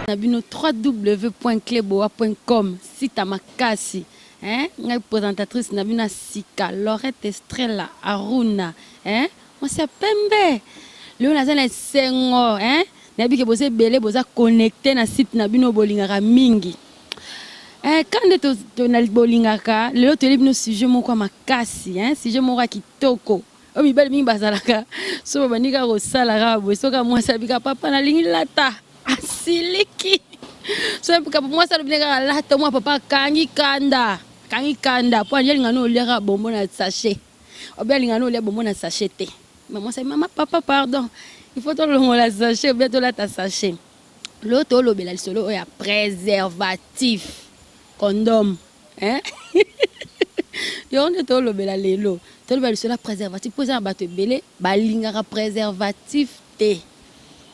Nabino www.cleboa.com site makasi. Ngai présentatrice Nabina Sika, Laurette Estrella, Aruna. Moi c'est Pembe. Le nazana sengo. Nabi ke boze belé boza connecté na site Nabino bolingaka mingi. Quand tu as bolingaka, le tu libno sujet moko makasi, sujet moko kitoko. O mi bali mingi bazalaka. So banika ko salara bo soka moi sabika papa na lingi lata. Asiliki. So papa moi ça bineka lata moi papa kangi kanda po anje ngano lera bombo na sachet. Obia ngano lera bombo na sachet te. Maman ça maman papa pardon. Il faut tout le la sachet bien tout la ta sachet. L'autre lo bela solo ya préservatif. Condom, Yo ne to lo bela lelo. To lo bela solo préservatif pour ça bato belé balingaka préservatif te.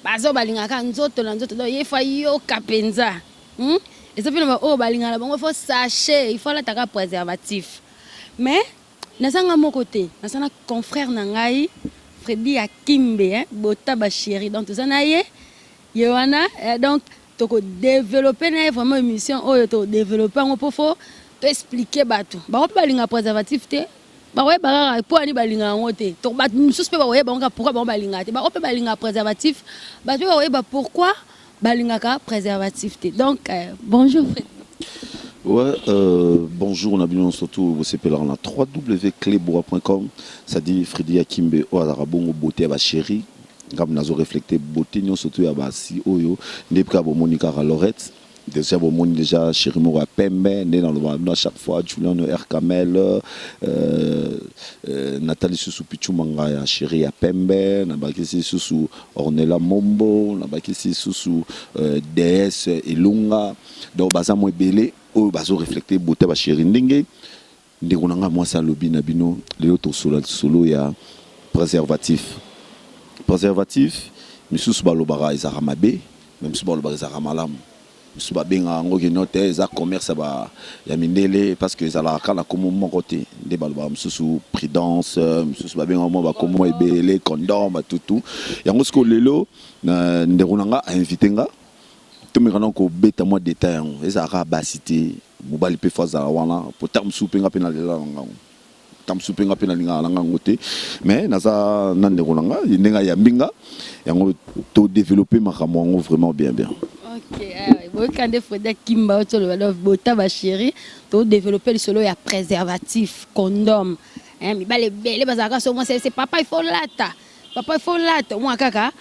Bazo balingaka nzoto na nzoto do yefa yo kapenza. Et ça fait no balingaka bango faut sachet, il faut la taka préservatif. Mais nasanga mon côté, nasana confrère nangai Freddy Akimbe bota ba chéri donc tout ça na ye. Yohana donc to développer vraiment une mission to développer on peut faut to expliquer bato ba balinga préservatif te ba ouais ba pour ani balinga ngote to ba suspect ba ouais ba pourquoi ba balinga te ba balinga préservatif ba to ouais ba pourquoi balinga ka préservatif te donc bonjour Fred. Ouais, bonjour, on a bien surtout vous s'appelez on a www.cleboa.com, ça dit Freddy Akimbe o arabongo beauté ba chéri. Comme nous avons reflété beauté nous surtout à basi oyo depuis que Monica Lorette déjà Monica déjà chéri mo à Pembe né dans le à chaque fois Julien R Kamel Nathalie Susu Pichumanga ya chéri à Pembe na bakisi Susu Ornella Mombo na bakisi Susu DS Ilunga donc baza mo belé oyo bazo refléter beauté ba chéri ndenge ndekonanga moi ça lobi na bino les autres solo ya préservatif. Préservatif, monsieur Subalobara is Aramabe, même Subalobara is Aramalam. Monsieur Babenga ngoki note za commerce ba ya mindele parce que za la kala comme mon côté des balba monsieur prudence monsieur Babenga mo ba comme ebele condom ba tout yango sko lelo na nderunanga a invité nga to me kana ko beta moi détail eza ka basité mobali pe faza wana pour tam soupenga pe na lela nga tam soupenga pe na linga langa ngote mais naza nande konanga ndenga ya mbinga yango to développer makambo vraiment bien. OK, bon quand des fois Kimba auto le bota ba chéri to développer le solo ya préservatif condom mi bale bele bazaka so moi c'est papa il faut lata moi kaka a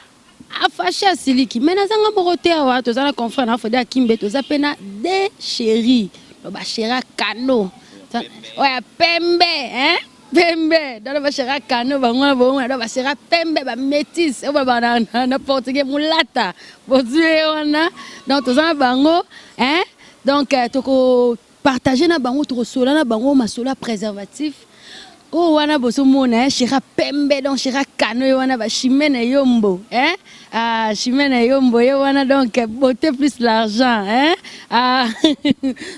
fâché siliki mais nazanga morote wa to zana confrère na Freddy Akimbe to zapena de chéri ba chéra kano ouais Pembe Pembe dans le chéra kano bango bon dans le chéra Pembe ba métis ba na portugais mulata bozué wana donc to zana bango donc to ko partager na bango to sola na bango masola préservatif oh wana boso mona chéra Pembe donc chéra kano wana ba chimene yombo chimene yombo wana donc beauté plus l'argent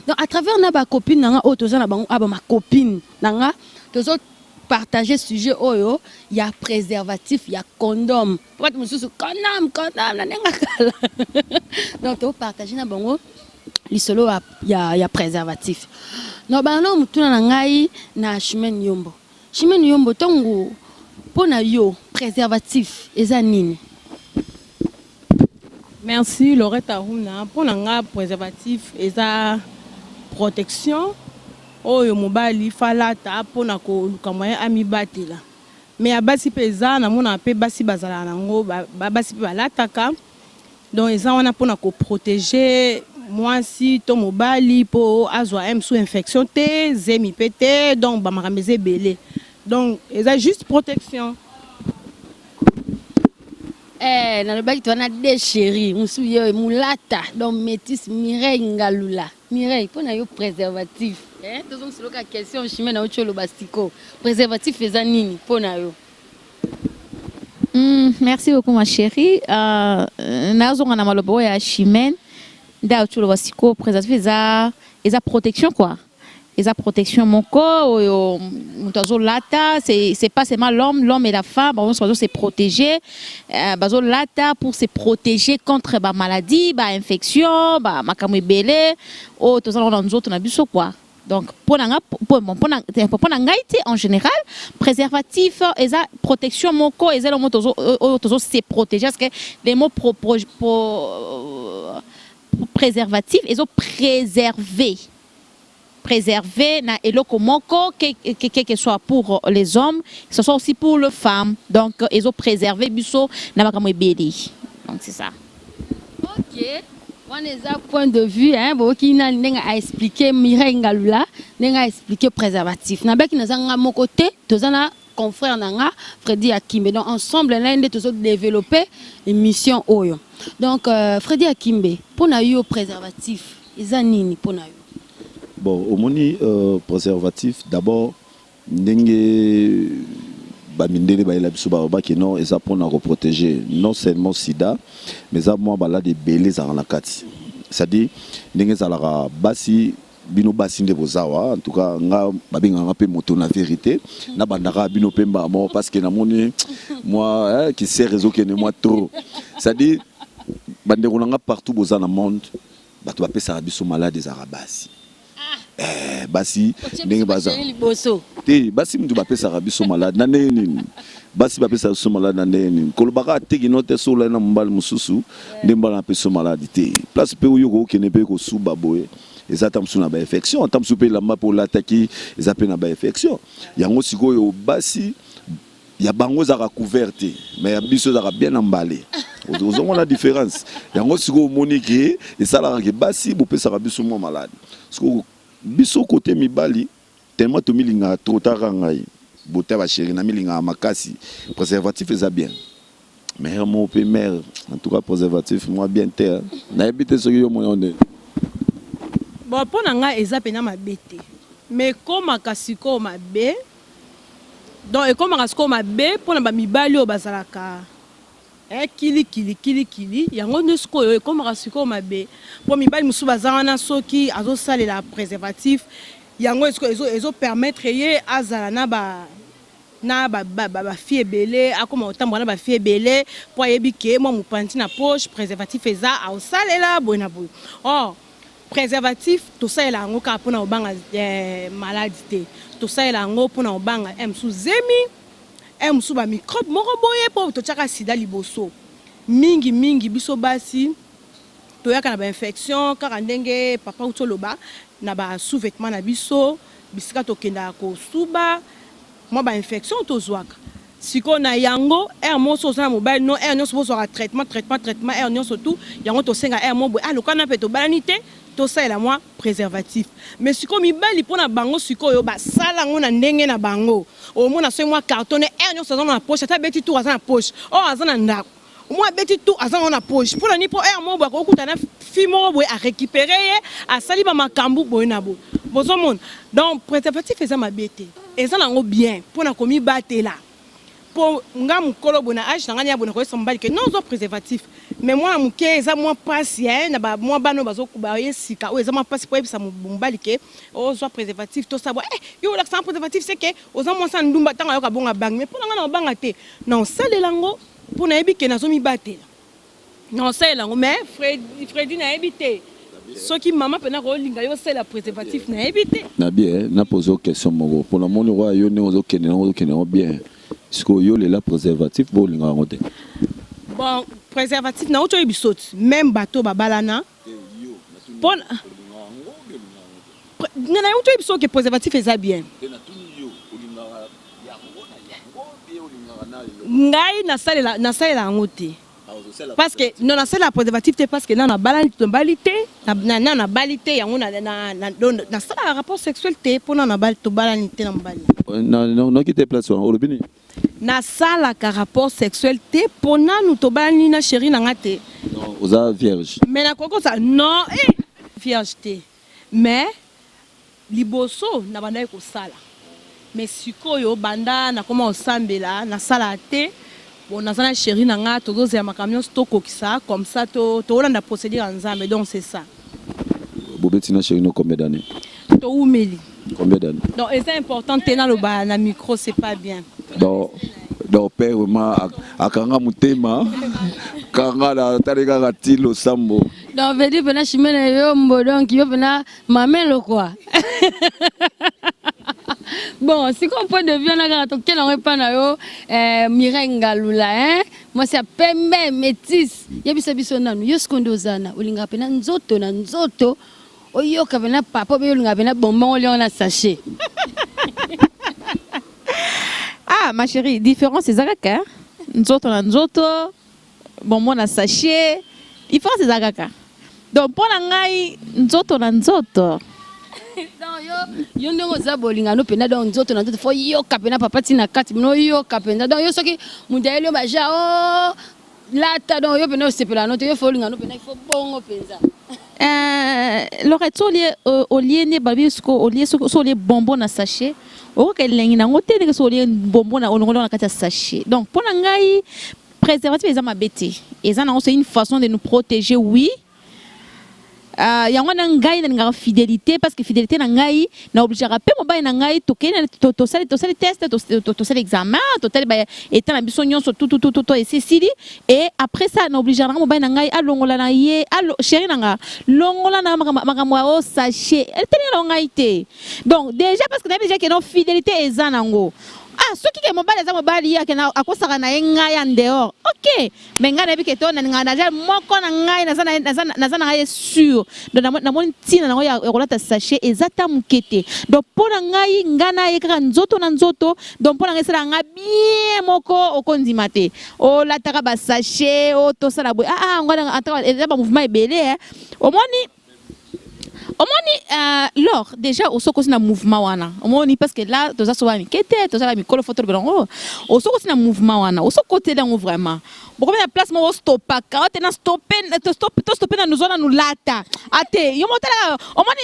donc à travers na ba copine nanga o to na bango aba ma copine nanga to partager sujet oyo ya préservatif ya condom peut mususu condom na nenga kala donc to partager na bango lisolo ya préservatif no bano mutuna na ngai na chimene yombo tongo pona yo préservatif eza nini. Merci Laurette Aruna pour nga préservatif eza protection oyo mobali falata pona ko lukamaya amibatela mais abasi peza na mona pe basi bazala nango basi balataka donc eza wana pona ko protéger moi si to mobali po azwa sous infection te zemi pété donc ba makameze belé donc eza juste protection. Na le baki to na de chéri musu yo mulata donc métis Mireille Ngalula Mireille pona yo préservatif tozong solo ka question chimé na ocholo bastiko préservatif eza nini pona yo. Merci beaucoup ma chérie nazonga na malobo ya chimène nda ocholo bastiko préservatif eza protection quoi eza protection moko oyo moto azolata, c'est pas seulement l'homme et la femme on se se protéger bazolata pour se protéger contre ba maladie, ba infection, ba makambo ebele o tozala na nzoto na biso quoi. Donc pour en général préservatif eza protection moko eza le mot tozo se protéger parce que les mots préservatif ils ont préserver na eloko moko que soit pour les hommes, que ce soit aussi pour les femmes. Donc ils ont préservé biso na makambo ebele. Donc c'est ça. OK. On est à point de vue hein boki na ndenge a expliquer Mireille Ngalula, ndenge a expliquer préservatif. Na beki na zanga mon côté, tozana confrère nanga Freddy Akimbe. Donc ensemble là ndé tozo développer émission oyo. Donc Freddy Akimbe, pour na yo préservatif, eza nini pour na yo? Bon, au moni préservatif, d'abord, n'enge bamindele ba biso ba ki non eza pour na protéger non seulement sida, mais ça moi bala de belé za na kati. C'est-à-dire n'enge za la basi bino basi nde bozawa en tout cas nga babinga nga pe moto na vérité na bandaka bino pemba mo parce que na moni moi qui sait réseau que ne moi trop. C'est-à-dire bandeko nga partout boza na monde bato ba pesa biso malade des arabasi. Basi ndenge baza te basi mtu bapesa biso malade na nini basi bapesa biso malade na nini kolobaka teki note sola na mbali mususu ndembala na peso malade te place pe uyo ko kene pe ko suba boye ezata msu na ba infection tamsu pe la mpa pour l'attaquer ezape na ba infection yango sikoyo basi ya bango za couverte mais ya biso za bien emballé vous avez la différence yango sikoyo monique et ça la basi bo pesa biso mo malade sikoyo biso côté mibali tellement to milinga trop tarangai bota ba chéri na milinga makasi préservatif eza bien mais mon père en tout cas préservatif moi bien terre na habité ce yo moyonde bon pour nga eza pena mabete mais comme akasiko mabe donc et comme akasiko mabe pour na ba mibali o bazalaka kili yango nesko yo comme akasiko mabe pour mibali musu bazana soki azo sale la préservatif yango ezo permettre ye azala na ba fille belé akoma otambo na ba fille belé pour yebike moi mupanti na poche préservatif eza au sale la bona boy oh préservatif tout ça ela ngo ka pona obanga maladie tout ça ela ngo pona obanga emsu zemi emsu ba microbe moko boye po to chaka sida liboso mingi biso basi to yaka na ba infection kaka ndenge papa utoloba na ba sous-vêtement na biso bisika to kenda ko suba moi ba infection to zwaka siko na yango moso na mobile no nyonso bozo ka traitement nyonso tout yango to senga mo boy alokana pe to balanité to ça la moi préservatif mais siko mibali pona bango siko yo ba sala ngo na ndenge na bango au moins na so moi cartonné nyonso na poche ta beti tout na poche azana ndako moi beti tout azana na poche pour la ni pour mo boy ko kutana fimo boy a récupérer a sali ba makambu boy na bo bozo mon donc préservatif eza mabete eza nango bien pona komi batela pour nga mukolo bona age na nganya bona ko sombali que non zo préservatif mais moi muke eza moi patient na ba moi bano bazo kuba yesika o eza moi patient pour ebisa mumbali que o zo préservatif to sabo yo la sans préservatif c'est que oza moi sans ndumba tanga yo ka bonga bang mais pour nga na banga te non sale lango pour na ebike na zo mi batela non sale lango mais Freddy na ebité ce qui maman pena ko linga yo c'est la préservatif na ebité na bien na poser question mo pour le monde roi yo ne ozo kene bien ce que yo le la préservatif bo linga ngote bon préservatif na auto ebisoti même bateau babalana bon na auto ebisoti que préservatif eza bien ngai na salela ngote parce que non na salela préservatif te parce que na balité na balité yango na sala rapport sexuel te pona na balité balité na mbali non qui te place au lobini na sala ka rapport sexuel te pona nous to bani na chérie na ngate non oza vierge mais na koko ça non vierge te mais liboso na banda ko sala mais sikoyo banda na koma osambela na sala te bon na zana chérie na ngate tozo ya makamion stoko kisa comme ça to olanda procédure en nzambe donc c'est ça bobeti na chérie no combien d'années to umeli Combien d'années? Donc, et c'est important, tenir le micro, c'est pas bien. Donc père vraiment akanga mutema kanga la tarega gatilo sambo. Donc veut dire bena chimene yo mbo donc yo bena mamelo quoi. Bon, si qu'on point de vue on a garato quel on pas na yo Mirenga Lula hein. Moi c'est pembe métis. Yebisa biso nanu yo skondozana olinga pena nzoto na nzoto oyo ka bena papa be olinga pena bonbon oli na sachet. Ah, ma chérie, différence c'est Zagaka. Nzoto na nzoto, bonbon na sachet. Différence c'est Zagaka. Donc, pour l'angai, nzoto na nzoto. Yo ndongo za bolinga no pena donc nzoto na nzoto fo yo kapena papa tina kati no yo kapena donc yo soki mundaeli baja oh lata donc yo pena sepela no yo fo linga no pena fo bongo penza. Lorette au lieu ne babi au lieu so les bonbons na sachet. O ka lengi na ngote ne so les bonbons na olongolo na kati sachet. Donc pour ngai préservatif les amabeti. Et ça c'est une façon de nous protéger oui. Il y a un gars qui a fidélité parce que fidélité na ngai na obligé rappeler mon bail na ngai to ça les tests to ça l'examen to tel ba étant la bisognon sur tout et c'est et après ça na obligé mon bail na ngai alongola na ye allo chérie na nga longola na makamwa o sachet elle tenir ngai té donc déjà parce que déjà que non fidélité ezanango. Ah, ceux qui sont les mobali ya kena akosaka na enga ya dehors. OK. Mais nga na bi keto na nga na moko na ngai na za na sûr. Donc na mon tina na ya rolata sachet ezata mukete. Donc pour ngai nga na ekra nzoto na nzoto, donc pour ngai sala nga bien moko okondimate. O la taka ba sachet o to sala boy. Ah nga atra ba mouvement ebele au moins lors déjà au soko na mouvement wana au moins parce que là to ça soba mikete to ça la mikolo photo belongo au soko na mouvement wana au soko côté là vraiment beaucoup de place mo stoppa quand tu na stopper na nous zona nous lata ate yo motala au moins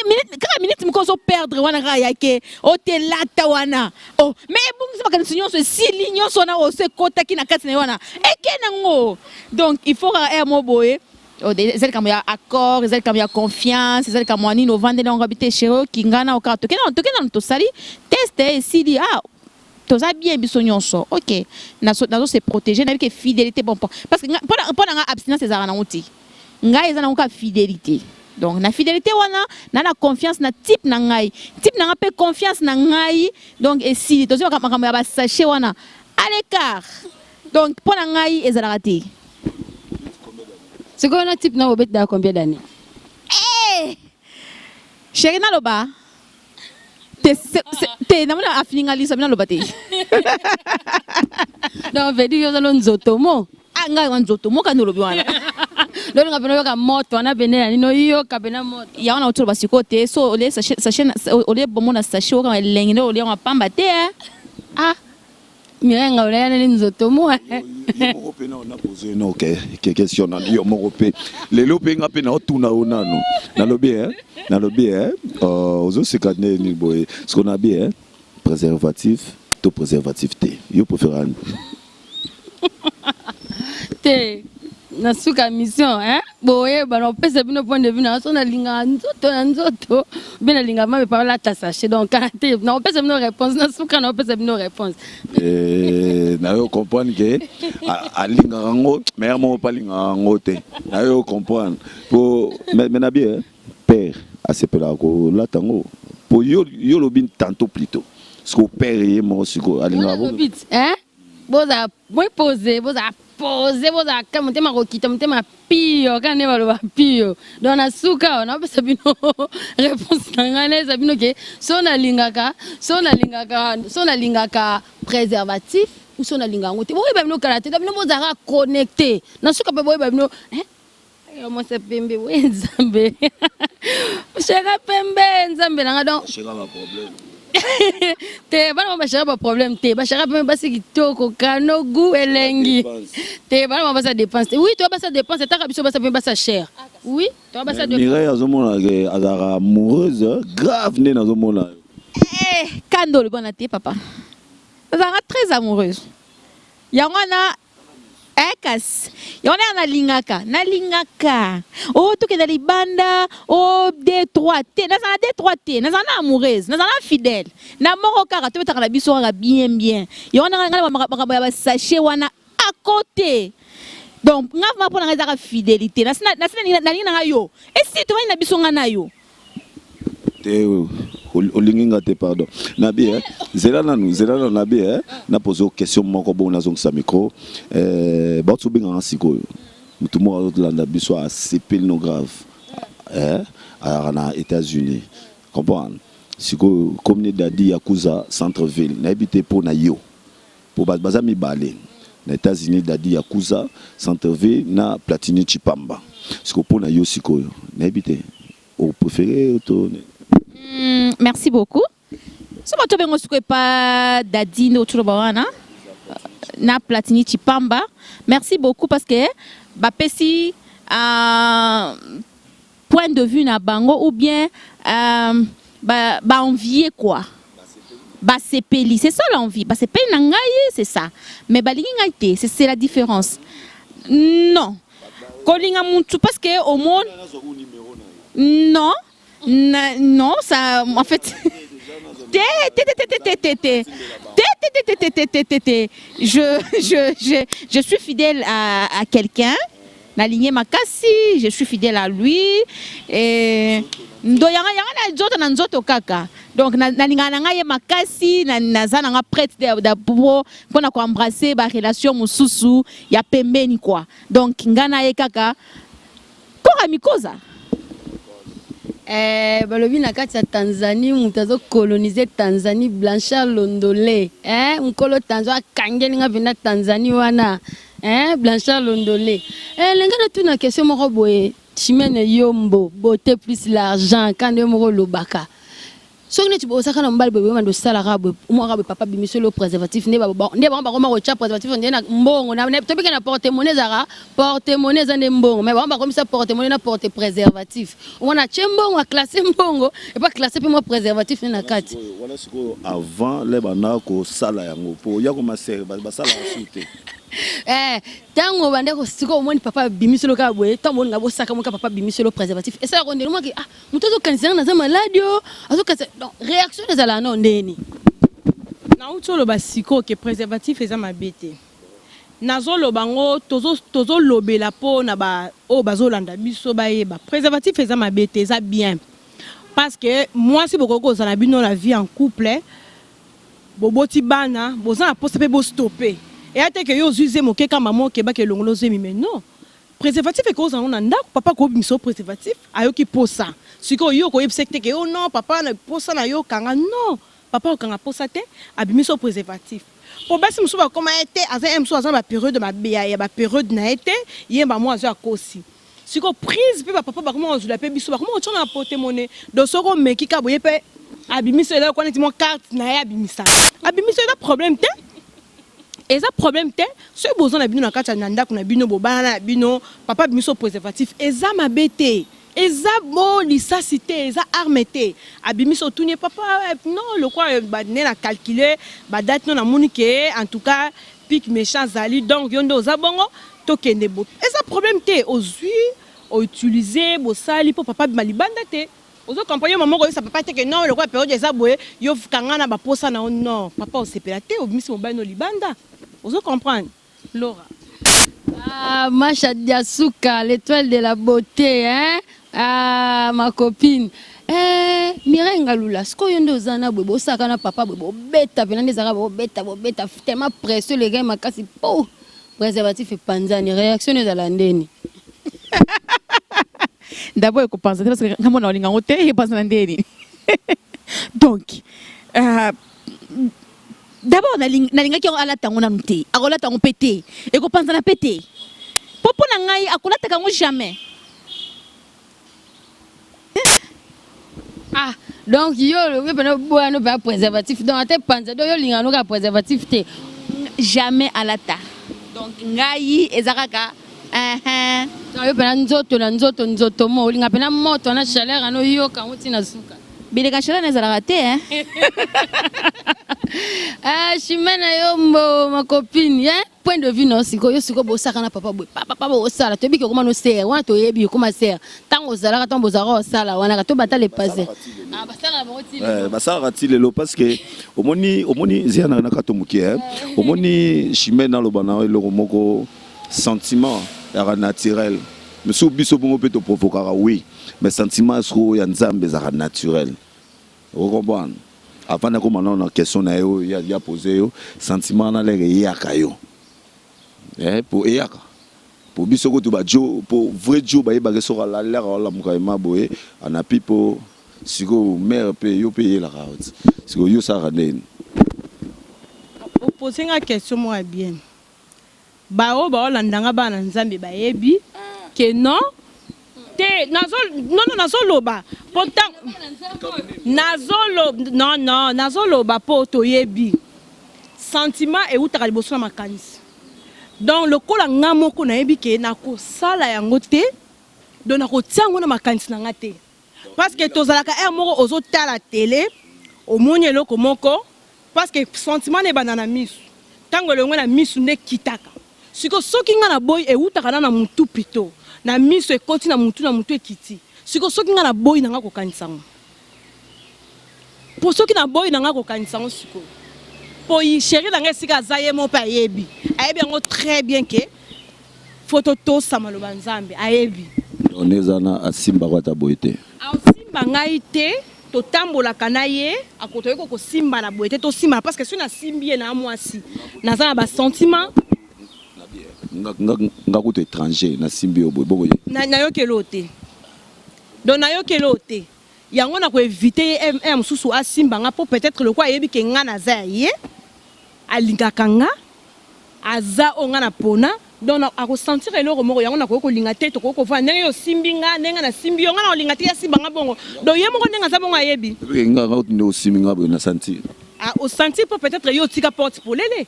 minute mko so perdre wana ga yake o te lata wana oh mais bon ça ka sinyo so si lignon sona o se kota ki na kati na wana ekenango donc il faut mo boye. Zelle comme il y a accord, zelle comme il y a confiance, zelle comme on nous vend des langues habitées chez eux qui gagnent au carton. Toké dans tout sali, teste si dit ah tout ça bien bisognon so. OK. Nazo se protéger n'avec fidélité bon parce que pour na abstinence c'est na outil. Ngai za na ka fidélité. Donc na fidélité wana na la confiance na type na ngai. Type na pe confiance na ngai donc et si to ça makambo ya ba sachet wana à l'écart. Donc pour na ngai ezala raté. C'est quoi un type na obet da combien d'années? Eh! Chérie na loba. Te na mona afininga lisa na loba te. Donc veut dire yo nzoto mo. Ah nga nzoto mo ka no lobi wana. Donc nga pena yo ka moto na benela ni no yo ka bena moto. Ya wana utolo basiko te so ole sachet ole bomona sachet o ka lengi no ole nga pamba te. Ah Mirenga Lula ni nzoto mo. Européen on a posé non question na yo européen les lopinga pe na otuna onano na lobby ozo sekane ni boy ce qu'on a bien préservatif to préservatif te yo préfère te na suka mission hein boye bano pesa bino point de vue na so na linga nzoto bena linga ma pa la tasache donc te na pesa bino réponse na suka na pesa bino réponse na yo comprendre que a linga ngo mais mo pa linga ngo te na yo comprendre pour mais na bien père a sepela ko la tango pour yo lobin tantôt plutôt ce que père est mo siko a linga bo hein boza moi poser boza ka mutema kokita mutema pio kana balo pio donc na suka na pesa bino réponse ngane za bino ke so na lingaka préservatif ou so na lingango te boye ba bino karate bino bozaka connecté na suka pe boye ba bino yo mo se pembe we nzambe shaka pembe nzambe nga donc shaka ba problème te bana ba shaka ba problème te ba shaka pembe basi kitoko kano gu elengi te bana ba sa dépense oui toi ba sa dépense ta ka biso ba sa pembe ba sa cher oui toi ba sa dépense Mireille azomona ke azara amoureuse grave né nazomona Kando le bon até papa azara très amoureuse yangwana ekas yona na lingaka oh to ke na libanda oh 2-3 te na 2-3 te na amoureuse na fidèle na moko kaka to betaka na biso kaka bien yona ngala ba sachet wana à côté donc nga ma pona ngazaka fidélité na nga yo et si to na biso nga na yo te olingi nga te pardon nabi zela na nabi na poser question moko bon na zongisa micro ba to binga sikoyo mutu mo landa biso a sipil no grave na États-Unis comprendre sikoyo commune dadi yakuza centre ville na habité pour na yo pour bazami balé na États-Unis dadi yakuza centre ville na Platini Chipamba sikoyo pour na yo sikoyo na habité au préféré auto. Merci beaucoup. Ce que tu veux pas Dadi autour de na Platini Chipamba. Merci beaucoup parce que bapesi point de vue na bango ou bien envier quoi. Basepeli, c'est ça l'envie. Basepeli na ngai, c'est ça. Mais balingi ngai c'est la différence. Non. Kolinga muntu parce que au monde non. Non, ça, en fait, je suis fidèle à quelqu'un, la lignée Makassi, je suis fidèle à lui, et donc na Makassi, na prête pour embrasser ma relation mususu, ya pembeni quoi. Donc ngana ye kaka, pour amikoza. Balobi na kati ya Tanzanie mutazo coloniser Tanzanie Blanchard Londolé mkolo Tanzania kangeli nga vena Tanzanie wana Blanchard Londolé lenga na tuna question moko boye Chimene Yombo beauté plus l'argent quand moko lobaka sokne tu bosaka na mbali bebe mando sala rabwe umwa papa bimisolo le préservatif ne ba ko ma cha préservatif ndena mbongo na tobika na porte-monnaie zara porte-monnaie za mbongo mais ba ko misa porte-monnaie na porte préservatif on a chembongo a classé mbongo et pas classé pour préservatif na kati wala siko avant les bana ko sala yango po ya ko masere ba sala ensuite tango bande ko siko moni papa bimisolo ka boye tango ngabo saka mo ka papa bimisolo préservatif et ça rondeli moi ki mutozo kanisa na za maladio azoka donc réaction des ala non ndeni na utolo basiko ke préservatif eza mabete nazo lobango tozo lobela po na ba o bazolanda biso bayeba préservatif eza mabete eza bien parce que moi si bokoko za na bino la vie en couple boboti bana bozana poste pe bo stopper et ate que yo zuze moke kama mo ke ba ke longolo zemi mais non préservatif et cause on anda papa ko biso préservatif ayoki posa siko yo ko yebsekte ke oh non papa na posa na yo kanga non papa kanga posa te abimiso préservatif pour basi musuba koma été aza emso aza ba période ma bia ya ba période na été yemba mo aza kosi siko prise pe papa ba comment on la pe biso ba comment on na porte-monnaie do soko meki ka boye pe abimiso la ko neti mo carte na ya abimisa la problème te. Et ça problème te ce besoin na bino na kati na ndako na bino bobana na bino papa biso préservatif eza mabete eza bo lisacité eza armete abimiso tunie papa non le quoi ba ne na calculer ba date non na monike en tout cas pic méchant zali donc yondo za bongo to kende bo eza problème te ozui o utiliser bo sali pour papa malibanda te ozo accompagner maman ko ça papa te que non le quoi période eza boye yo kangana ba posa na non papa o sepela te obimisi mobile no libanda. Vous comprenez, Laura? Ah, Macha Diasuka, l'étoile de la beauté, hein? Ah, ma copine. Mireille Ngalula, ce qu'on y a de Zana, Bobo, Sakana, papa, Bobo, bêta, venant des Arabes, bêta, tellement précieux, les gars, ma casse, pou, préservatif et panzani, réaction de la ndeni. D'abord, il faut penser, parce que quand on a un hôtel, il pense à ndeni. Donc, d'abord nalinga ki ala tango na mté akola tango pété et ko pensa na pété popo na ngai akola takango jamais donc yo le pena boano ba préservatif donc ate panza do yo linga no ka préservatif te jamais alata donc ngai ezakaka yo pena nzoto mo linga pena moto na chaleur ano yo kango tina suka bileka chala nezala raté hein. Ah, Chimène Yombo, ma copine, hein? Point de vue non, siko yo siko bosaka na papa boy. Papa bosala, to bi ko comment no ser, wana to yebi comment ser. Tango zala ka tombo zara sala, wana ka to batale passé. Ah, basala ba roti. Basala rati lelo parce que omoni ziana na ka to muki hein. Omoni Chimène na lobana le moko sentiment ya naturel. Mais sous biso bongo peut te provoquer oui, mais sentiment so ya nzambe za naturel. Vous comprenez? Avant de commencer la question, il y a posé sentiment dans les yaka yo. Pour yaka. Pour bisoko tu bajo, pour vrai jo ba yeba sera la l'air la mukaima boye, ana pipo siko mère pe yo payer la route. Siko yo ça randen. Pour poser une question moi bien. Bao landanga ba na nzambe ba yebi que non nazoloba pourtant nazoloba po toyebi sentiment et utaka liboso na makanisi donc lokola nga moko nayebi ke nakosala yango te donc nakotia yango na makanisi na nga te parce que tozalaka moko ozotala télé omoni eloko moko parce que sentiment ne bana na misu ntango elongo na misu nde kitaka siko soki nga na boy eutaka na mutu pito na miso ekoti na mutu ekiti siko soki nga na boy nanga kokanisa ngo po soki na boy nanga kokanisa ngo siko po yi chéri nanga sika zaye mo pa yebi ayebi ngo très bien que photo to samaloba nzambe ayebi on ezana asimba kwa taboite asimba ngai te to tambola kana ye akotoye ko simba na boite to simba parce que si na simbi na mwasi na za ba sentiment nga kuto étranger na simbi obo bongo na yo kelote donc na yo kelote yango na ko éviter mususu asimba nga po peut-être le quoi yebi ke nga na za ye alingaka nga aza onga na pona donc ako sentir eloko moko yango na ko linga te to ko va ndenge yo simbi nga ndenge na simbi yo nga na linga te ya simba nga bongo donc ye moko ndenge za bongo ayebi nga no simbi nga bo na sentir au sentir peut-être yo tika porte pour lele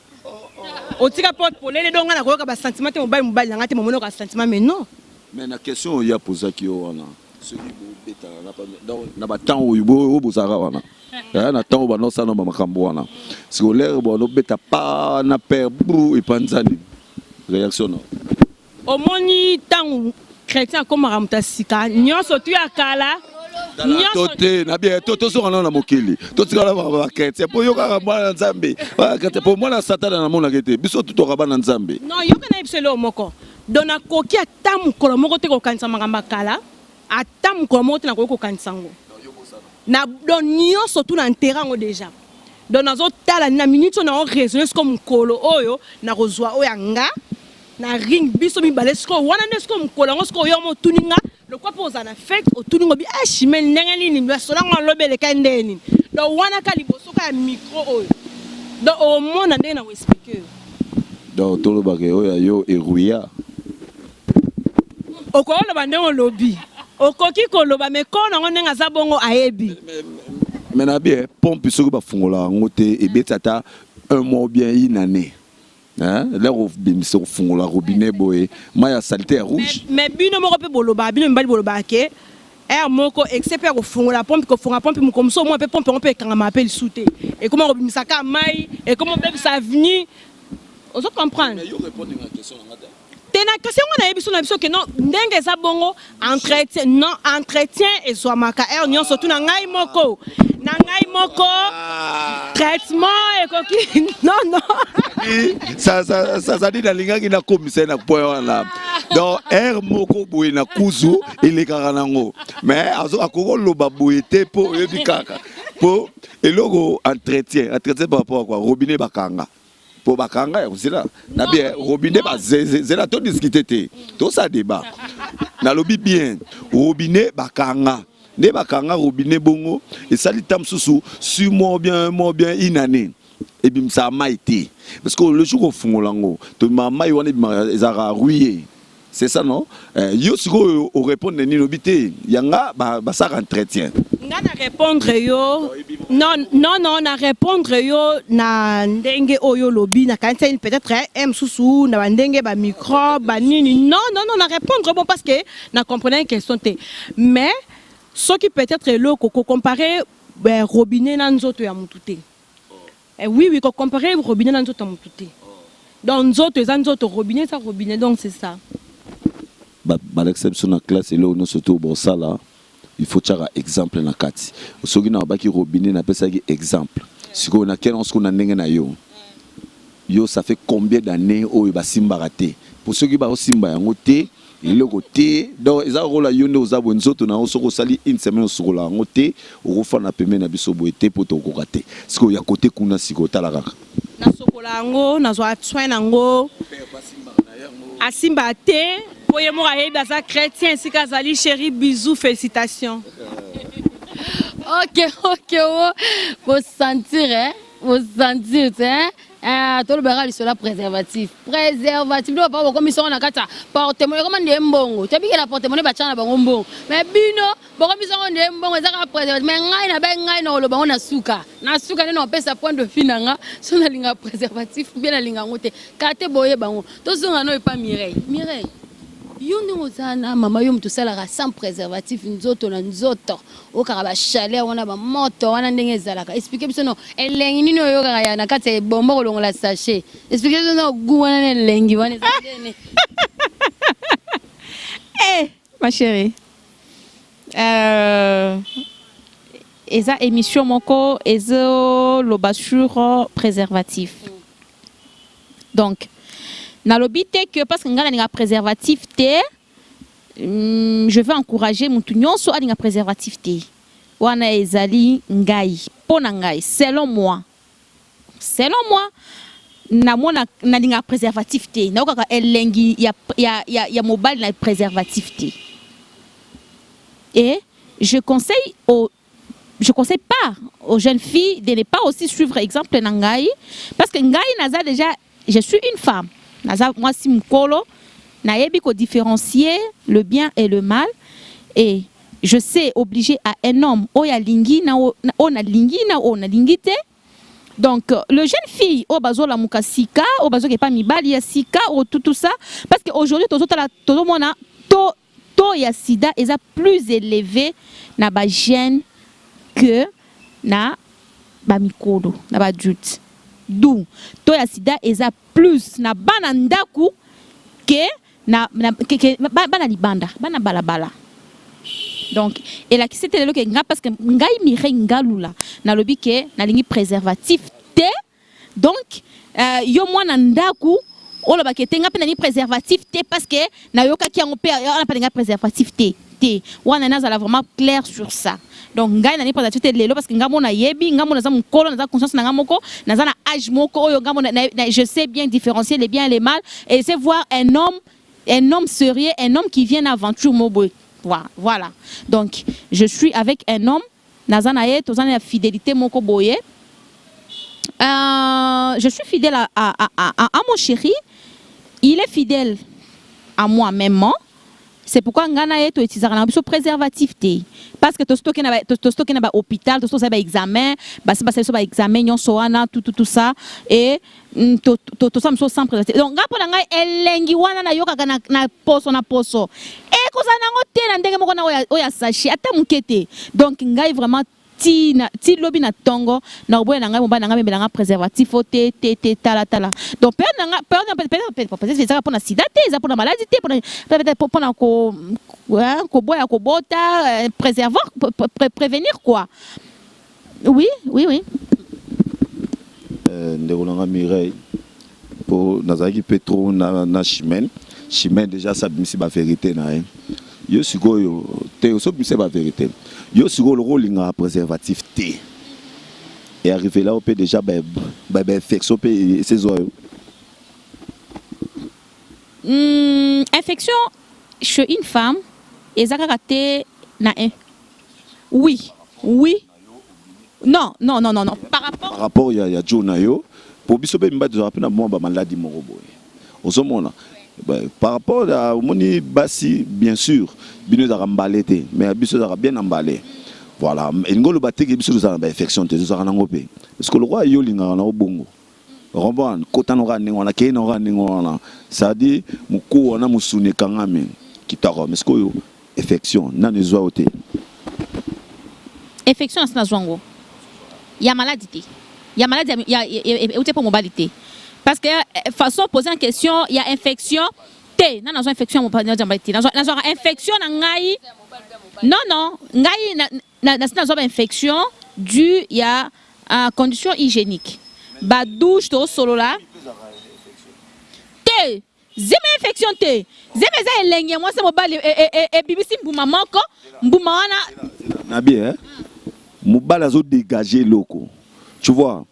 otika porte pour les donc na koyoka ba sentiment te mobali nanga te momono ka sentiment mais non mais na question ya posa ki yo wana celui bo beta na ba temps oyo bo bozara wana na temps ba no sana ba makambo wana scolaire bo no beta pa na père bru et panzani réaction non omoni temps chrétien comme ramuta sika nyonso tu ya kala Toté, na bien, toto sur na mokili. Toto kala ba chrétien. Po yo ka mwana nzambe. Ba chrétien po mwana satana na mona kete. Biso tuto ka bana nzambe. Non, yo kana ibselo moko. Dona koki atamu kolo moko te ko kanisa magamba kala. Atamu kolo moko te na ko kanisa ngo. Na don nyonso tu na nterango déjà. Don nazo tala na minute na on raisonner comme kolo oyo na kozwa oyanga. Na ring biso mi balesko wana nesko mkola ngosko yo mo tuninga le quoi pour en fait au tuningo bi a Chimène ndenge nini basola ngolobele ka ndeni donc wana ka liboso ka micro oyo donc au monde ndenge na expliquer donc to lo ba ke oyo yo eruya okolo ba ndenge lobi okoki koloba me kona ngo nga za bongo ayebi mais na bien pompe so ba fungola ngote e betata un mois bien une année. Là où bimso fungola robinet boy maya saleté rouge mais bino moko pe boloba bino mbali boloba ke moko except ko fungola pompe ko funga pompe mu comme ça moi pe pompe on peut quand m'appelle souté et comment robimisa ka mai et comment bébé ça venu on se comprendre mais yo répondre à la question ngata tena question on a yebiso na biso que non ndenge za bongo entretien et soit maka nyon surtout na ngai moko traitement et coquille non ça dit dans l'ingaki na commissaire na point wana donc moko boy na kuzu il karanango mais azo akoko loba boyete po yebikaka po eloko entretien par rapport à quoi robinet bakanga pour bakanga là na bien robinet ba zela to discuter to ça débat na lobi bien robinet bakanga ne bakanga robinet bongo et ça li tam susu sur mois bien une année et bim ça maïté parce que le jour au fond lango to mama yone ezara rouillé c'est ça non yo siko au répondre ni lobité yanga ba ça entretien na répondre yo non na répondre yo na ndenge oyo lobi na kanisa peut-être susu na ndenge ba micro ba nini non na répondre bon parce que na comprendre une question té mais Ce qui peut-être est là, comparer robinet dans nzoto ya mutute. Oui, oui, comparer robinet dans nzoto ya mutute. Donc nzoto eza nzoto robinet ça robinet donc c'est ça. Bah l'exception na classe et là on surtout bon ça là. Il faut tirer exemple na kati. Soki na baki robinet na pesa ki exemple. Siko na quel on se na ndenge na yo. Yo ça fait combien d'années au ba simba raté. Pour ceux qui ba simba yango te il le côté donc ils ont la yonde aux abonnés autres na osoko sali une semaine sur la ngote au fa na peme na biso boete poto ko raté. Siko ya côté kuna siko tala kaka. Na sokola ngo na zo atsoin nango. Asimba te poye mo aye baza chrétien sika zali chéri bisous félicitations. Ok, vous sentir hein. Tout le barrage sur la préservatif. Préservatif, nous pas comme ils sont en akata. Porte-monnaie comme des mbongo. Tu as vu que la porte-monnaie va changer bango mbongo. Mais bino, comme ils sont en des mbongo, ça va préservatif. Mais ngai na le bango na suka. Na suka ne on pèse à point de finanga. Son la linga préservatif bien la linga ngote. Kate boye bango. Tout ce ngano est pas Mireille. Mireille. Yoni ozana mama yo mtu sala sans préservatif nzoto na nzoto okaka ba chaleur wana ba moto wana ndenge ezalaka expliquer biso no elengi nini oyo kaka ya na kati ya bombo kolongola sachet expliquer biso no gu wana elengi wana ezalene. Eh ma chérie eza émission moko ezo loba sur préservatif donc nalobite que parce que ngala ninga préservatif te je vais encourager mutu nyonso alinga préservatif te wana ezali ngai pona ngai selon moi namona nalinga préservatif te na okaka elengi ya mobile na préservatif te et je conseille pas aux jeunes filles de ne pas aussi suivre exemple na ngai parce que ngai naza déjà je suis une femme. Moi, si mkolo, naebi ko différencier le bien et le mal, et je sais obliger à un homme oya lingi na ona lingi na ona lingite. Donc le jeune fille au bazo la mukasika, au bazo ke pas mibali ya sika ou tout ça, parce que aujourd'hui tout le monde to ya sida est plus élevé na ba jeune que na ba mikolo na ba adulte. D'où to ya sida eza plus na bana ndaku ke na bana libanda bana balabala donc et là qui c'était le que nga parce que ngai mire ngalula na lobi ke na lingi préservatif te donc yo mwana ndaku olo ba ke tenga pe na ni préservatif te parce que na yoka ki en père on pas linga préservatif te wana nazala vraiment clair sur ça. Donc ngai na ni préservatif te lelo parce que ngamo na yebi ngamo na za mukolo na za conscience na ngamoko na za na âge moko oyo ngamo je sais bien différencier les biens et les mal et c'est voir un homme sérieux, un homme qui vient d'aventure mobo. Voilà. Donc je suis avec un homme naza na ye tozana ya fidélité moko boye. Je suis fidèle à mon chéri, il est fidèle à moi-même. C'est pourquoi ngana yeto utiliser na biso préservatif te parce que to stocker na ba hôpital to stocker ba examen ba ba examen nyonso wana tout ça et to ça sans préservatif donc ngapo na ngai elengi wana na yoka na poso e ko za nango te na ndenge moko na oya sachet ata mukete donc ngai vraiment ti lobi na tongo na oboya na ngai mobana ngai mbelanga préservatif te tala donc peut-être c'est ça pour la sida te ça pour la maladie te pour na ko boya ko bota prévenir quoi oui ndeko Mireille pour nazaki petro na chimène déjà ça bimisi ba vérité na yo sikoyo te so bimisi ba vérité yo sikoyo le rôle nga préservatif te et arrivé là on peut déjà infection pe ces oyo infection chez une femme ezaka te na oui non par rapport ya jona yo pour biso be mba de rappeler na moi ba maladie moko boye osomona par rapport à moni basi bien sûr bino za rambalé te mais biso za bien emballé voilà et ngolo bateki biso za ba infection te za na ngopé parce que le roi yo linga na obongo romban kota no rani ngona ke no rani ngona ça dit muko na musune kangame kitaro mais que infection na ne zo ote Infection na zwango. Il y a maladie. Il y a maladie, il y a pour mobilité. Parce que façon poser une question, il y a infection T, non non infection mobilité. Dans infection na ngai. Non, ngai na infection due il y a condition hygiénique. Ba douche to solo là. T, zema infection T. Zema za elenge moi c'est mobile et bibisi mbuma moko, mbuma wana. Nabi hein. Mobile azo dégager loko. Tu vois?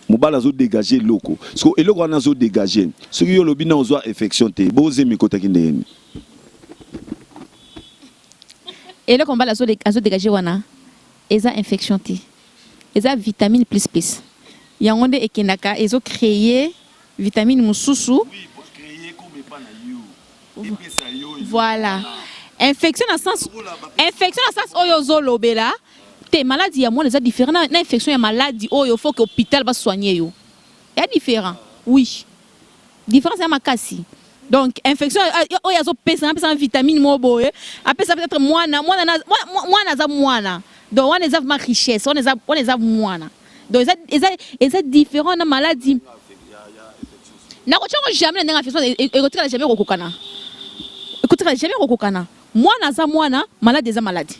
Mobile azo dégager loko. Parce que eloko wana azo dégager. Ce qui yo lobi na ozo infection T. Bo zemi kota kindeni. Et le combat azo dégager wana. Eza infection T. Eza vitamine plus. Il y a onde ekenaka ezo créer vitamine mususu. Oui, pour créer comme pas na yo. Voilà. Infection dans sens oyo zolobela. Tes maladies ya moi les différents na infection ya maladie oyo faut que hôpital va soigner yo. Il y a différent. Oui. Différence ya makasi. Donc infection oyo azo pesa vitamine mo boye. Après ça peut-être mwana za mwana. Donc on les a ma richesse, on les a mwana. Donc ils ont différents maladies. Na ko jamais na infection écoutez jamais kokokana. Écoutez jamais kokokana. Mwana za mwana, malade za maladie.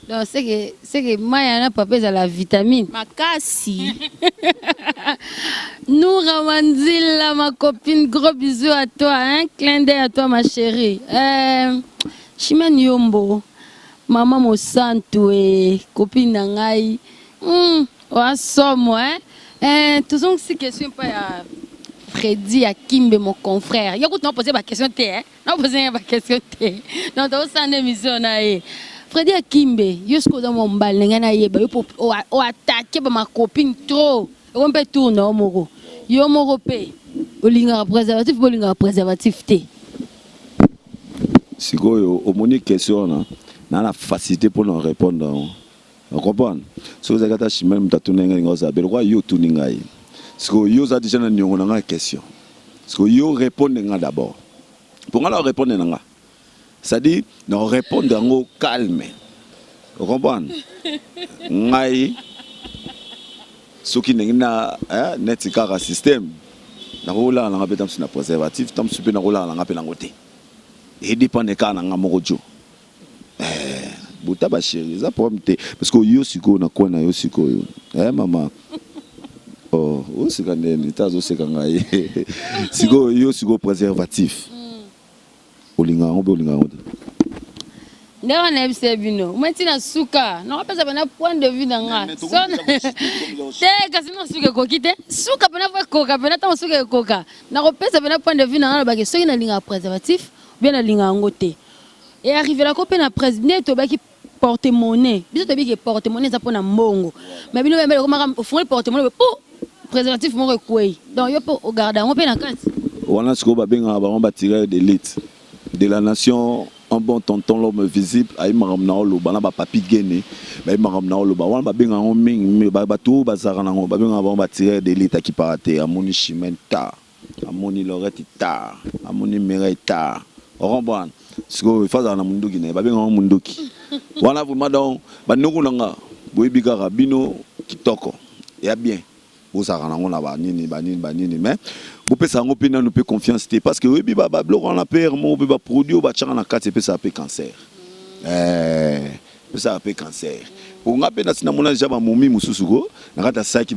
Donc c'est que Maya n'a pas besoin de la vitamine. Makasi. Nous Ramandila, ma copine, gros bisous à toi, hein? Clin d'œil à toi ma chérie. Chimène Yombo, maman mo santo et copine nangai. Wa somo hein. Toujours si question pas à Freddy à Kimbe mon confrère. Y'a qu'on poser ma question T hein. Non poser ma question T. Donc dans cette émission na Freddy Akimbe, yosko dans mon bal, n'engana yeba, yo pour attaquer ma copine trop. On peut tourner au moro. Yo moro pe. Olinga préservatif té. Si go au moni question na la facilité pour nous répondre. Vous comprenez? Si vous avez chimel mtatuna ngoza, belwa yo tuningai. Si go yo za déjà na nyongo na question. Si go yo répondre d'abord. Pour nga répondre nga. C'est-à-dire, nous répondons au calme. Vous comprenez? Ngai, ceux qui n'ont pas de système, nous avons un préservatif, nous avons un préservatif. Et dépend des cas, nous avons un jour. Bouta ba chérie, ça problème parce que yo siko na quoi na yo siko. Maman. Oh, c'est quand même tazo c'est quand ngai. Siko yo siko préservatif. Olinga Ndera na ebise bino. Maintenant suka, na pesa bana point de vue nanga. Te kasino suka kokite. Suka bana fa koka, bana ta suka koka. Na pesa bana point de vue nanga ba ke soki na linga préservatif, bien na linga ngote. Et arriver la copine na président to ba ki porte-monnaie. Biso to bi ki porte-monnaie ça pona mbongo. Mais bino bembe ko fond porte-monnaie pour préservatif mo rekwei. Donc yo pour garder on pe na kati. Wana siko ba benga ba on ba tirer d'élite de la nation. Un bon tonton l'homme visible aïe maramna oloba na ba papi gene ba maramna oloba wana ba benga on ming ba tout bazara na ba benga ba tirer de l'état qui parate amoni chimenta amoni lorette ta amoni mereta oromban siko faza na munduki na ba benga on munduki wana vraiment donc ba noko nanga boyebi kaka bino kitoko ya bien bozara na ngona ba nini mais vous pouvez s'en opiner, nous peut confiance parce que oui, baba bloc on a peur, mon baba produit ba tchana 4 peut ça peut cancer. Ça peut cancer. Pour ngape na sina mona jaba momi mususugo, na kata saki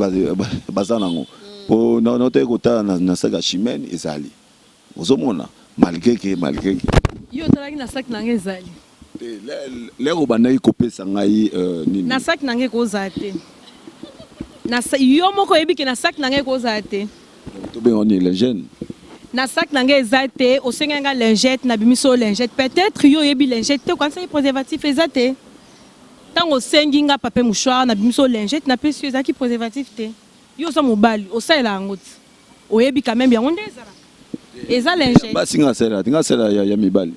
bazana ngo. Pour notre kota na saga chimene ezali. Ozomona malgré que yo talaki na sac nanga ezali. Lero banai kopesa ngai nini. Na sac nanga ko zate. Na yo moko ebiki na sac nanga ko zate. On est les jeunes. Na sac nanga ezate, o senga lingette na bimiso lingette. Peut-être yo yebi lingette quand ça est préservatif ezate. Tant o senginga papier mouchoir na bimiso lingette na pesi ezaki préservatif te. Yo sa mobali, o sa la ngoti. O yebi quand même bien onde ezala. Eza lingette. Ba singa sela ya mibali.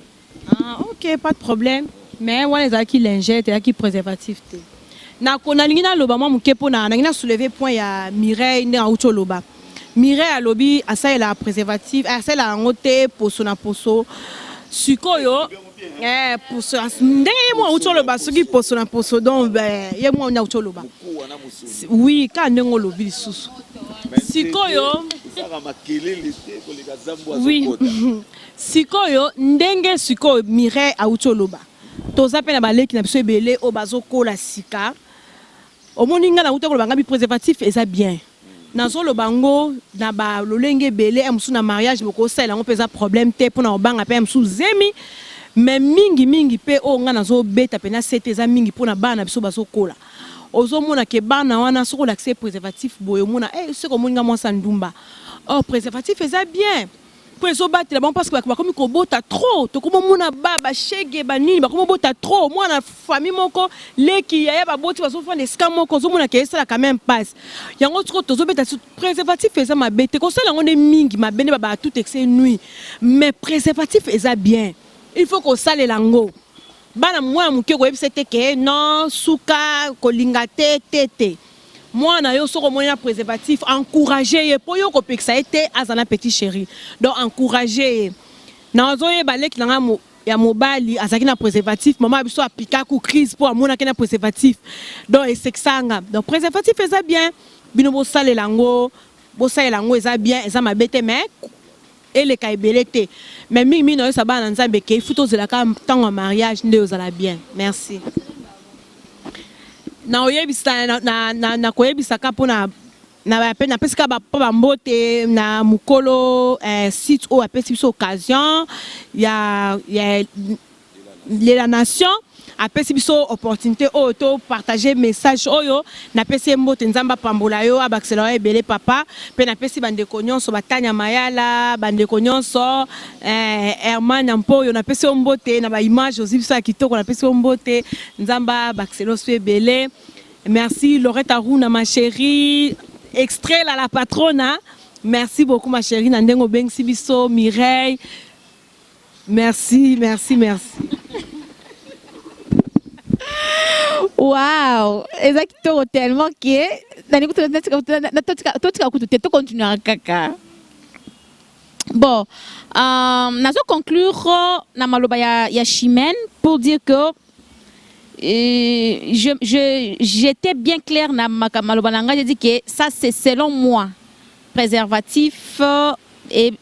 Ah OK, pas de problème. Mais wana ezaki lingette ezaki préservatif te. Na konalingi na loba mo mukepo na ngina soulever point ya Mireille na auto loba. Mireille à lobby, à ça il a préservatif, à ça il a un poso na poso. Sukoyo, poso ndenge ye mwa utoloba soki poso na poso donc ye mwa nya utoloba oui ka ndenge olobi lisusu sikoyo oui sikoyo ndenge sikoyo Mireille autoloba toza pe na baleki na biso ebele o bazokola sika omoni nga na utoloba nga bi préservatif eza bien nazolo bango na ba lolenge ebele amsu na mariage boko sala ngo peza problème te pona obanga pe amsu zemi mais mingi pe o nga nazo beta pe na sete eza mingi pona bana biso bazokola ozomona ke bana wana soko l'accès préservatif boyo mona ce ko moninga mwa sandumba oh préservatif eza bien pour les autres là parce que comme ko bota trop to comme mona baba shege banini ba comme bota trop moi na famille moko leki ya ba boti ba so fa des scam moko zo mona ke ça quand même passe yango trop to zo beta préservatif eza mabete ko sala ngone mingi mabene ba tout excès nuit mais préservatif eza bien il faut qu'on sale lango bana moi muke ko ebisete ke non suka ko lingate tete moi na yo soko moyen préservatif encourager pour yo ko peksa été azana petit chéri donc encourager na zoye baleki na ya mobali azaki na préservatif maman biso apika ku crise pour amona na préservatif donc esexanga donc préservatif eza bien bino bo sale lango eza bien eza mabete mais ele ka ebelete mais mingi na yo sabana nzambe ke futo zela ka tango mariage nde ozala bien merci na oyebisa na koyebisa ka pona na pe na pesika ba mbote na mukolo site o apesi biso occasion ya la nation apesi biso opportunité o to partager message oyo na pesi mbote nzamba pambola yo abaksela ebele papa pe na pesi bandeko nyonso batanya mayala bandeko nyonso Herman Mpoyo na pesi mbote na ba image ozibisa kitoko na pesi mbote nzamba baksela so ebele merci Laurette Aruna ma chérie extrait à la patronne merci beaucoup ma chérie na ndengo bengsi biso Mireille merci Wow, exactement tellement que tu continues à caca. Bon, nous conclure na maloba ya Chimène pour dire que j'étais bien clair na maloba nanga, j'ai dit que ça c'est selon moi préservatif et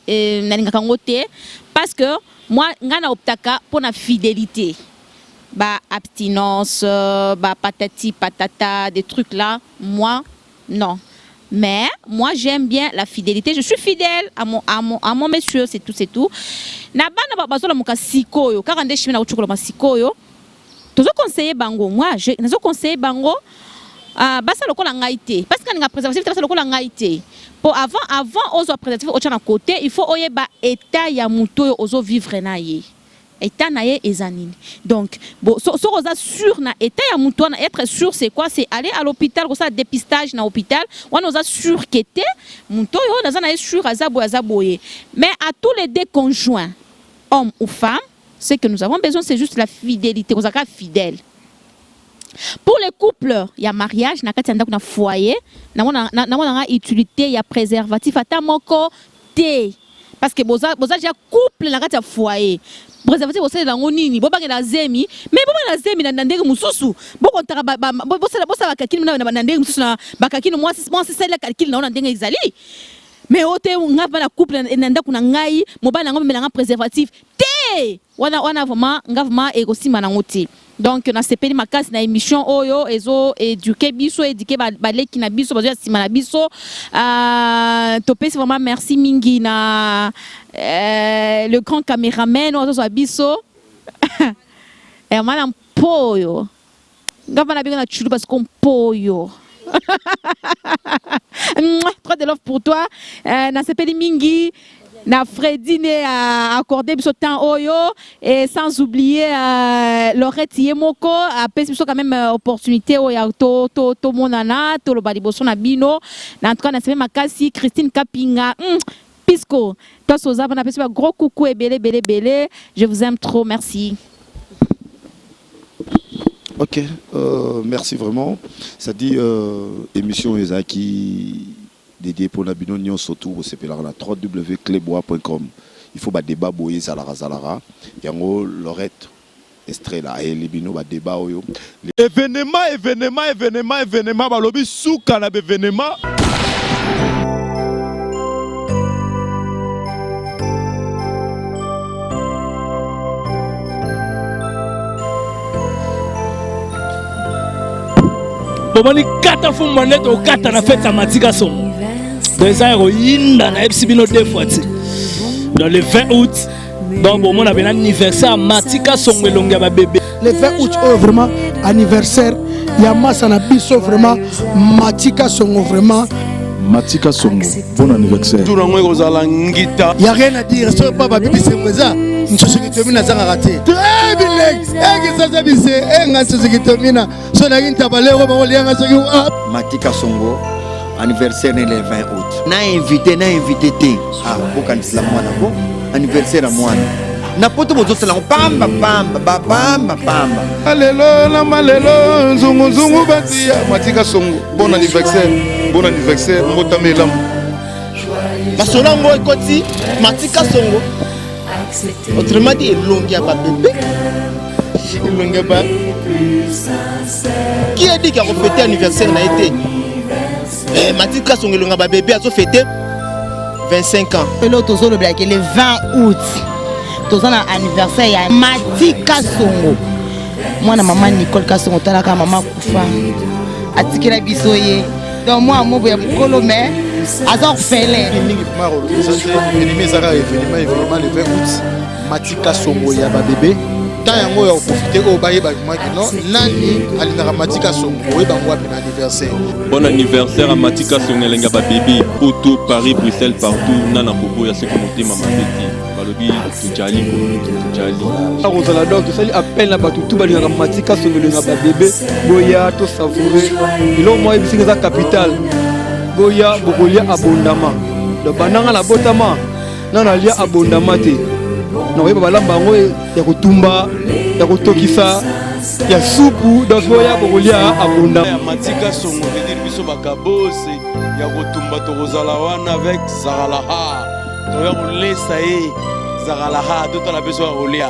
nalingakangote parce que moi ngana optaka pour la fidélité. Bah abstinence, bah patati patata, des trucs là, moi non. Mais moi j'aime bien la fidélité, je suis fidèle à mon monsieur, c'est tout. Na bana bazola muka sikoyo, car ande chimena uchukula ma sikoyo. Tozo conseiller bango, moi je nazo conseiller bango basa lokola ngaite parce que nga préservatif basa lokola ngaite. Pour avant ozo préservatif au chana côté, il faut oyeba état ya muto ozo vivre na ye. État naie ezanini. Donc bon so oza sûr na état ya muto na être sûr c'est quoi, c'est aller à l'hôpital ko ça dépistage na hôpital on oza sûr que té muto yo na za sûr azaboye. Mais à tous les deux conjoints hommes ou femmes, ce que nous avons besoin c'est juste la fidélité, on est fidèle. Pour les couples, il y a mariage, na kati na foyer, na utilité, il y a préservatif ata moko té parce que boza déjà couple na kati ya foyer. Préservatif c'est dans nini bo bangela zemi mais bo bangela zemi na ndenge mususu bo kontaka bo sala kakini na ndenge mususu na bakakini moi c'est celle kakini na ndenge exali mais ote ngapa na couple na ndako na ngai mobana ngombe melanga préservatif té wana vraiment ekosima na ngoti. Donc na sepeli makasi na émission oyo ezo éduquer biso éduquer baleki na biso bazo sima na biso topesi vraiment merci mingi na le grand caméraman ozo biso Herman Mpoyo ngava na binga na chulu parce qu'on poyo trop de love pour toi na sepeli mingi na Freddy a accordé biso temps oyo et sans oublier Laurette Yemoko a pesi biso quand même opportunité oya to monana to lo baliboso na bino na en tout cas na semaine makasi Christine Kapinga Pisco toi soza na pesi ba gros coucou et belé je vous aime trop, merci. OK, merci vraiment. Ça dit émission Ezaki dédié pour la Binonion surtout au CPLR la www.clebois.com. il faut ba débat boyer zalara yango Lorette Estrella et libino ba débat oyo événement balobi suka na événement. Bomani kata fumba neto kata na fête Matika Songo. Donc ça yinda na ebsibino deux fois dans le 20 août. Donc bon on a un anniversaire Matika Songo elonga ba bébé. Le 20 août vraiment anniversaire Yamasa na biso vraiment Matika Songo vraiment. Matika Songo, bon anniversaire. Tout le monde est ngita. Y a rien à dire, ce pas baby c'est moi ça. Nchoso kitomina zanga raté. Très bien. Ça ça bise, nchoso kitomina. So na kinta balero ba olianga so Matika Songo anniversaire le 20 août. Na invité té. Ah, bokanisa mwana bo anniversaire à mwana. Na poto bozo la pamba. Alelo na malelo zungu batia Matika Songo. Bon anniversaire, motamela. Basolango ekoti Matika Songo. Autrement dit, il ba bébé. Il ba. Qui a dit qu'il a fêté anniversaire n'a été? Matika Songo il ba bébé a fêté 25 ans. Et l'autre le blague le 20 août. Tous un anniversaire ya Matika Songo. Moi na maman Nicole Kasongo talaka maman kufa. Atikira bisoye. Donc moi mo boya mukolo mais azor fele. Événement le 20 août. Matika Songo ya ba bébé. Tant yango ya profiter au baye ba non nani alinga Matika Songo we bango na anniversaire. Bon anniversaire à Matika Songo lenga ba bébé. Poto Paris Bruxelles partout nana bobo ya sekomote mama beti. Balobi tujali. Rosala donc ça appelle na batu tout balinga Matika Songo lenga ba bébé. Boya to savourer. Ilo moi bisinga capitale. Boya bokolia abondama. Le bananga la botama. Nana lia abondama te. Non yeba balamba ngo ya kutumba ya kutokisa ya supu donc boya bokolia abondama. Matika Songo veut dire biso bakabose ya kutumba to rozala wana avec Zaralaha. To ya kolesa Zaralaha to la besoin rolia.